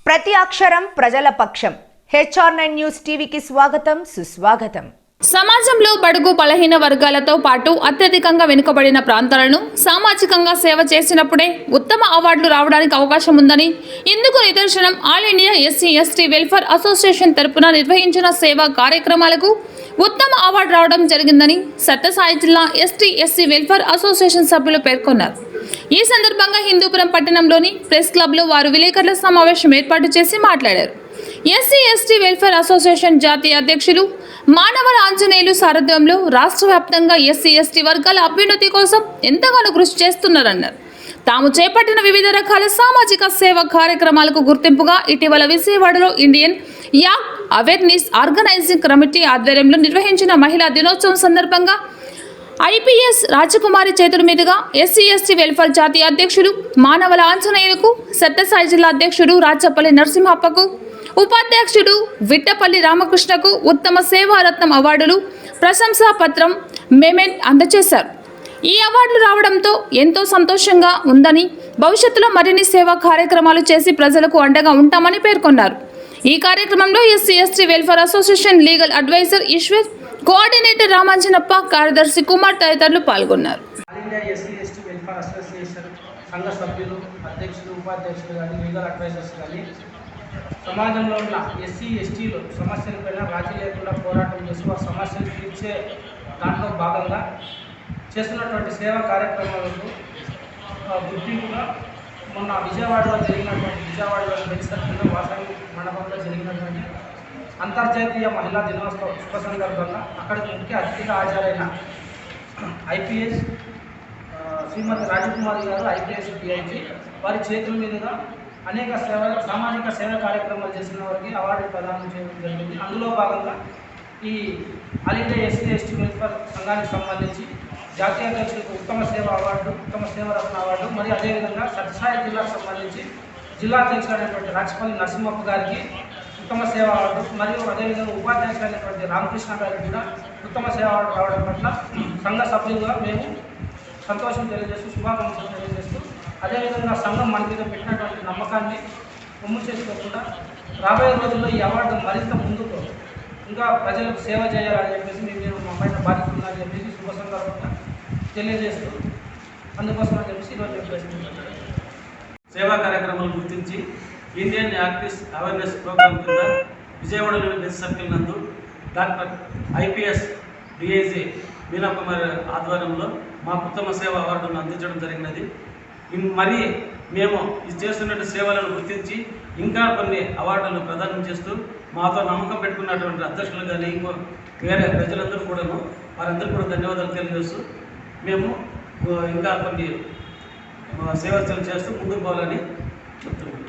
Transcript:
ప్రతి అక్షరం ప్రజల పక్షం. HR9 న్యూస్ టీవీకి స్వాగతం, సుస్వాగతం. సమాజంలో బడుగు బలహీన వర్గాలతో పాటు అత్యధికంగా వెనుకబడిన ప్రాంతాలను సామాజికంగా సేవ చేసినప్పుడే ఉత్తమ అవార్డులు రావడానికి అవకాశం ఉందని, ఇందుకు నిదర్శనం all India SC/ST welfare association తరపున నిర్వహించిన సేవా కార్యక్రమాలకు ఉత్తమ అవార్డు రావడం జరిగిందని సత్యసాయి జిల్లా ST/SC వెల్ఫేర్ అసోసియేషన్ సభ్యులు పేర్కొన్నారు. ఈ సందర్భంగా హిందూపురం పట్టణంలోని ప్రెస్ క్లబ్లో వారు విలేకరుల సమావేశం ఏర్పాటు చేసి మాట్లాడారు. SC/ST వెల్ఫేర్ అసోసియేషన్ జాతీయ అధ్యక్షులు మానవల ఆంజనేయులు సారథ్యంలో రాష్ట్ర వ్యాప్తంగా SC/ST వర్గాల అభ్యున్నతి కోసం ఎంతగానో కృషి చేస్తున్నారన్నారు. తాము చేపట్టిన వివిధ రకాల సామాజిక సేవా కార్యక్రమాలకు గుర్తింపుగా ఇటీవల విజయవాడలో ఇండియన్ యాక్ అవేర్నెస్ ఆర్గనైజింగ్ కమిటీ ఆధ్వర్యంలో నిర్వహించిన మహిళా దినోత్సవం సందర్భంగా IPS రాజకుమారి చేతుల మీదుగా SC/ST వెల్ఫేర్ జాతీయ అధ్యక్షులు మానవల ఆంజనేయులకు, సత్యసాయి జిల్లా అధ్యక్షుడు రాచపల్లి నరసింహప్పకు, ఉపాధ్యక్షుడు విట్టపల్లి రామకృష్ణకు ఉత్తమ సేవారత్నం అవార్డులు, ప్రశంసా పత్రం, మెమెంట్ అందజేశారు. ఈ అవార్డులు రావడంతో ఎంతో సంతోషంగా ఉందని, భవిష్యత్తులో మరిన్ని సేవా కార్యక్రమాలు చేసి ప్రజలకు అండగా ఉంటామని పేర్కొన్నారు. ఈ కార్యక్రమంలో SC/ST welfare association legal adviser Eshwar, coordinator Ramanjanappa, కార్యదర్శి కుమార్ తదితరులు పాల్గొన్నారు. SC/ST వెల్ఫేర్ అసోసియేషన్ సంఘ సభ్యులు, అధ్యక్షులు, ఉపాధ్యక్షులు కానీ, లీగల్ అడ్వైజర్స్ కానీ సమాజంలో ఉన్న SC/STలు సమస్యలపైన రాజీ లేకుండా పోరాటం చేసి వారి సమస్యలు తీర్చే దాంట్లో భాగంగా చేస్తున్నటువంటి సేవా కార్యక్రమాలకు గుర్తింపుగా మొన్న విజయవాడలో బెంచ్ వాసవి మండపంలో జరిగినటువంటి అంతర్జాతీయ మహిళా దినోత్సవ శుభ సందర్భంగా అక్కడికి ముఖ్య అతిథిగా హాజరైన IPS శ్రీమతి రాజకుమారి గారు, IPS DIG వారి చేతుల మీదుగా అనేక సామాజిక సేవ కార్యక్రమాలు చేసిన వారికి అవార్డు ప్రదానం చేయడం జరిగింది. అందులో భాగంగా ఈ ఆల్ ఇండియా SC/ST వెల్ఫేర్ సంఘానికి సంబంధించి జాతీయ అధ్యక్షులకు ఉత్తమ సేవ అవార్డు, ఉత్తమ సేవరత్న అవార్డు, మరియు అదేవిధంగా సత్యసాయి జిల్లాకు సంబంధించి జిల్లా అధ్యక్షుడు అయినటువంటి రాచపల్లి నరసింహప్ప గారికి ఉత్తమ సేవ అవార్డు, మరియు అదేవిధంగా ఉపాధ్యక్షుడు అయినటువంటి రామకృష్ణ గారికి కూడా ఉత్తమ సేవ అవార్డు రావడం పట్ల సంఘ సభ్యులుగా మేము సంతోషం తెలియజేస్తూ, శుభాకాంక్షలు తెలియజేస్తూ, అదేవిధంగా సంఘం మన మీద పెట్టినటువంటి నమ్మకాన్ని ఒమ్ము చేసుకోకుండా రాబోయే రోజుల్లో ఈ అవార్డు మరింత ముందుకు ఇంకా ప్రజలకు సేవ చేయాలని చెప్పేసి మేము మా పైన బాధ్యత ఉందని చెప్పేసి శుభ సందర్భంగా తెలియజేస్తూ, అందుకోసం అని చెప్పేసి ఈరోజు చెప్పేసి సేవా కార్యక్రమాలు గుర్తించి ఇండియన్ యాక్టిస్ట్ అవేర్నెస్ ప్రోగ్రాం కింద విజయవాడలోని బెంచ్ సర్కిల్ నందు doctor IPS DIG Meena Kumar ఆధ్వర్యంలో మాకు ఉత్తమ సేవ అవార్డును అందించడం జరిగినది. మరి మేము ఇది చేస్తున్న సేవలను గుర్తించి ఇంకా కొన్ని అవార్డులను ప్రదానం చేస్తూ మాతో నమ్మకం పెట్టుకున్నటువంటి అధ్యక్షులు కానీ ఇంకో వేరే ప్రజలందరూ కూడాను వారందరూ కూడా ధన్యవాదాలు తెలియజేస్తూ మేము ఇంకా కొన్ని సేవలు చేస్తూ ముందుకు పోవాలని చెప్తున్నాం.